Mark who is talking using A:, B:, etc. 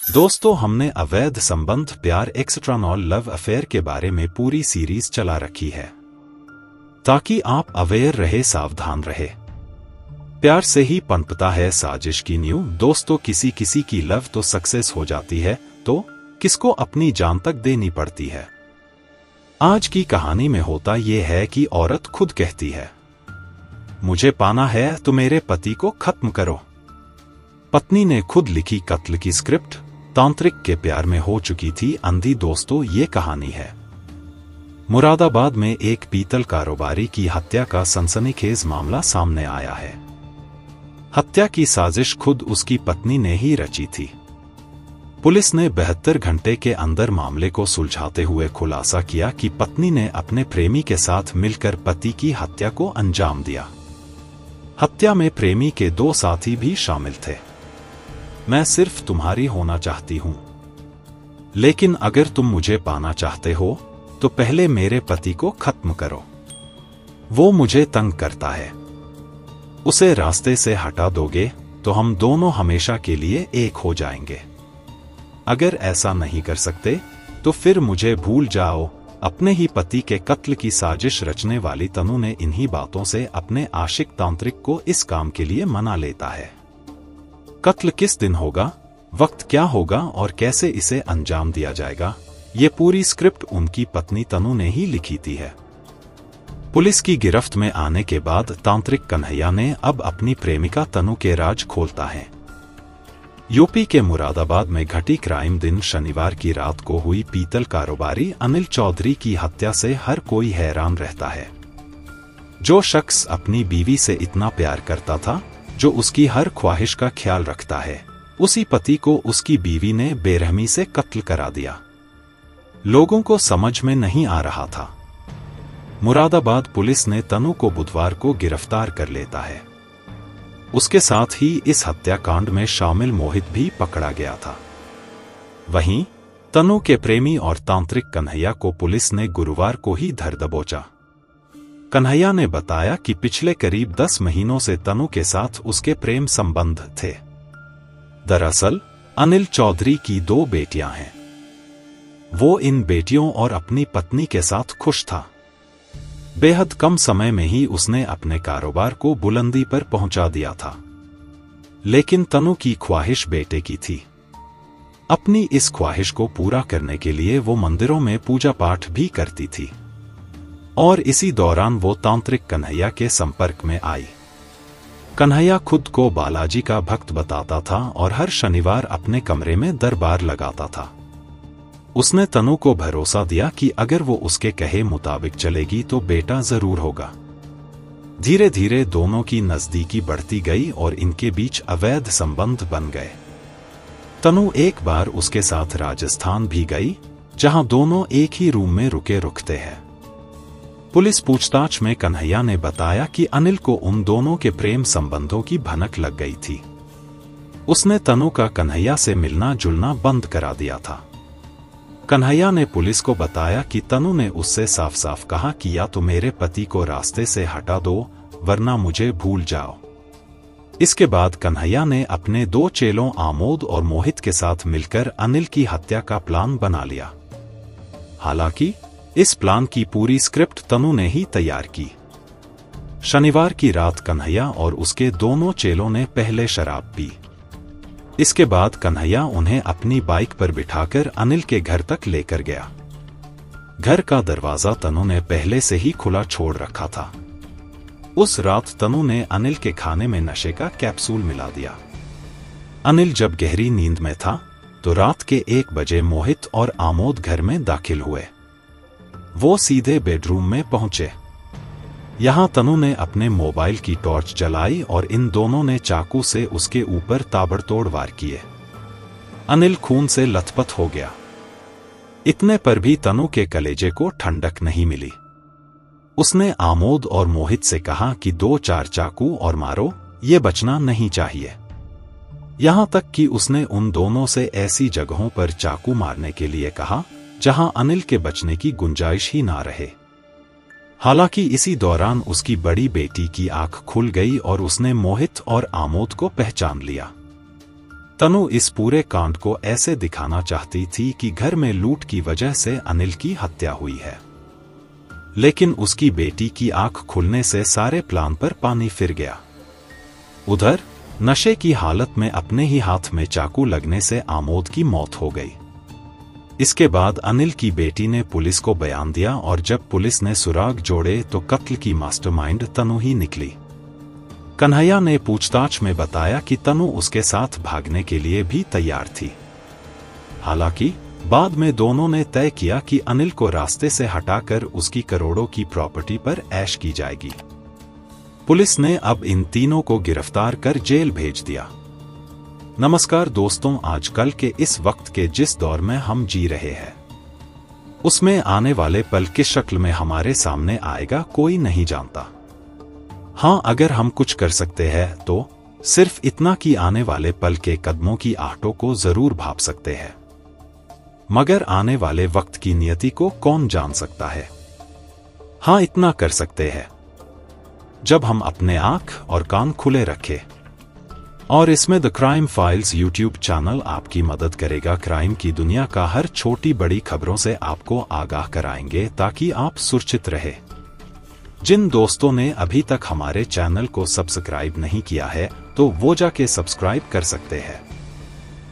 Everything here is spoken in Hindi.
A: दोस्तों, हमने अवैध संबंध, प्यार, एक्स्ट्रानॉल लव अफेयर के बारे में पूरी सीरीज चला रखी है ताकि आप अवेयर रहे, सावधान रहे। प्यार से ही पनपता है साजिश की नींव। दोस्तों, किसी किसी की लव तो सक्सेस हो जाती है तो किसको अपनी जान तक देनी पड़ती है। आज की कहानी में होता यह है कि औरत खुद कहती है, मुझे पाना है तो मेरे पति को खत्म करो। पत्नी ने खुद लिखी कत्ल की स्क्रिप्ट, तांत्रिक के प्यार में हो चुकी थी अंधी। दोस्तों, ये कहानी है मुरादाबाद में एक पीतल कारोबारी की हत्या का सनसनीखेज मामला सामने आया है। हत्या की साजिश खुद उसकी पत्नी ने ही रची थी। पुलिस ने 72 घंटे के अंदर मामले को सुलझाते हुए खुलासा किया कि पत्नी ने अपने प्रेमी के साथ मिलकर पति की हत्या को अंजाम दिया। हत्या में प्रेमी के 2 साथी भी शामिल थे। मैं सिर्फ तुम्हारी होना चाहती हूं, लेकिन अगर तुम मुझे पाना चाहते हो तो पहले मेरे पति को खत्म करो। वो मुझे तंग करता है, उसे रास्ते से हटा दोगे तो हम दोनों हमेशा के लिए एक हो जाएंगे। अगर ऐसा नहीं कर सकते तो फिर मुझे भूल जाओ। अपने ही पति के कत्ल की साजिश रचने वाली तनु ने इन्हीं बातों से अपने आशिक तांत्रिक को इस काम के लिए मना लेता है। कत्ल किस दिन होगा, वक्त क्या होगा और कैसे इसे अंजाम दिया जाएगा, ये पूरी स्क्रिप्ट उनकी पत्नी तनु ने ही लिखी थी है। पुलिस की गिरफ्त में आने के बाद तांत्रिक कन्हैया ने अब अपनी प्रेमिका तनु के राज खोलता है। यूपी के मुरादाबाद में घटी क्राइम दिन शनिवार की रात को हुई पीतल कारोबारी अनिल चौधरी की हत्या से हर कोई हैरान रहता है। जो शख्स अपनी बीवी से इतना प्यार करता था, जो उसकी हर ख्वाहिश का ख्याल रखता है, उसी पति को उसकी बीवी ने बेरहमी से कत्ल करा दिया। लोगों को समझ में नहीं आ रहा था। मुरादाबाद पुलिस ने तनु को बुधवार को गिरफ्तार कर लेता है। उसके साथ ही इस हत्याकांड में शामिल मोहित भी पकड़ा गया था। वहीं तनु के प्रेमी और तांत्रिक कन्हैया को पुलिस ने गुरुवार को ही धर दबोचा। कन्हैया ने बताया कि पिछले करीब 10 महीनों से तनु के साथ उसके प्रेम संबंध थे। दरअसल अनिल चौधरी की 2 बेटियां हैं। वो इन बेटियों और अपनी पत्नी के साथ खुश था। बेहद कम समय में ही उसने अपने कारोबार को बुलंदी पर पहुंचा दिया था। लेकिन तनु की ख्वाहिश बेटे की थी। अपनी इस ख्वाहिश को पूरा करने के लिए वो मंदिरों में पूजा पाठ भी करती थी और इसी दौरान वो तांत्रिक कन्हैया के संपर्क में आई। कन्हैया खुद को बालाजी का भक्त बताता था और हर शनिवार अपने कमरे में दरबार लगाता था। उसने तनु को भरोसा दिया कि अगर वो उसके कहे मुताबिक चलेगी तो बेटा जरूर होगा। धीरे धीरे दोनों की नजदीकी बढ़ती गई और इनके बीच अवैध संबंध बन गए। तनु एक बार उसके साथ राजस्थान भी गई, जहां दोनों एक ही रूम में रुकते हैं। पुलिस पूछताछ में कन्हैया ने बताया कि अनिल को उन दोनों के प्रेम संबंधों की भनक लग गई थी। उसने तनु का कन्हैया से मिलना जुलना बंद करा दिया था। कन्हैया ने पुलिस को बताया कि तनु ने उससे साफ साफ कहा कि या तो मेरे पति को रास्ते से हटा दो वरना मुझे भूल जाओ। इसके बाद कन्हैया ने अपने 2 चेलों आमोद और मोहित के साथ मिलकर अनिल की हत्या का प्लान बना लिया। हालांकि इस प्लान की पूरी स्क्रिप्ट तनु ने ही तैयार की। शनिवार की रात कन्हैया और उसके दोनों चेलों ने पहले शराब पी। इसके बाद कन्हैया उन्हें अपनी बाइक पर बिठाकर अनिल के घर तक लेकर गया। घर का दरवाजा तनु ने पहले से ही खुला छोड़ रखा था। उस रात तनु ने अनिल के खाने में नशे का कैप्सूल मिला दिया। अनिल जब गहरी नींद में था तो रात के 1 बजे मोहित और आमोद घर में दाखिल हुए। वो सीधे बेडरूम में पहुंचे। यहां तनु ने अपने मोबाइल की टॉर्च जलाई और इन दोनों ने चाकू से उसके ऊपर ताबड़तोड़ वार किए। अनिल खून से लथपथ हो गया। इतने पर भी तनु के कलेजे को ठंडक नहीं मिली। उसने आमोद और मोहित से कहा कि 2-4 चाकू और मारो, ये बचना नहीं चाहिए। यहां तक कि उसने उन दोनों से ऐसी जगहों पर चाकू मारने के लिए कहा जहां अनिल के बचने की गुंजाइश ही ना रहे। हालांकि इसी दौरान उसकी बड़ी बेटी की आंख खुल गई और उसने मोहित और आमोद को पहचान लिया। तनु इस पूरे कांड को ऐसे दिखाना चाहती थी कि घर में लूट की वजह से अनिल की हत्या हुई है, लेकिन उसकी बेटी की आंख खुलने से सारे प्लान पर पानी फिर गया। उधर नशे की हालत में अपने ही हाथ में चाकू लगने से आमोद की मौत हो गई। इसके बाद अनिल की बेटी ने पुलिस को बयान दिया और जब पुलिस ने सुराग जोड़े तो कत्ल की मास्टरमाइंड तनु ही निकली। कन्हैया ने पूछताछ में बताया कि तनु उसके साथ भागने के लिए भी तैयार थी। हालांकि बाद में दोनों ने तय किया कि अनिल को रास्ते से हटाकर उसकी करोड़ों की प्रॉपर्टी पर ऐश की जाएगी। पुलिस ने अब इन तीनों को गिरफ्तार कर जेल भेज दिया। नमस्कार दोस्तों, आजकल के इस वक्त के जिस दौर में हम जी रहे हैं, उसमें आने वाले पल किस शक्ल में हमारे सामने आएगा कोई नहीं जानता। हाँ, अगर हम कुछ कर सकते हैं तो सिर्फ इतना कि आने वाले पल के कदमों की आहटों को जरूर भाप सकते हैं, मगर आने वाले वक्त की नियति को कौन जान सकता है। हाँ, इतना कर सकते हैं जब हम अपने आंख और कान खुले रखें। और इसमें the crime files YouTube channel आपकी मदद करेगा। क्राइम की दुनिया का हर छोटी बड़ी खबरों से आपको आगाह कराएंगे ताकि आप सुरक्षित रहे। जिन दोस्तों ने अभी तक हमारे चैनल को सब्सक्राइब नहीं किया है तो वो जाके सब्सक्राइब कर सकते हैं।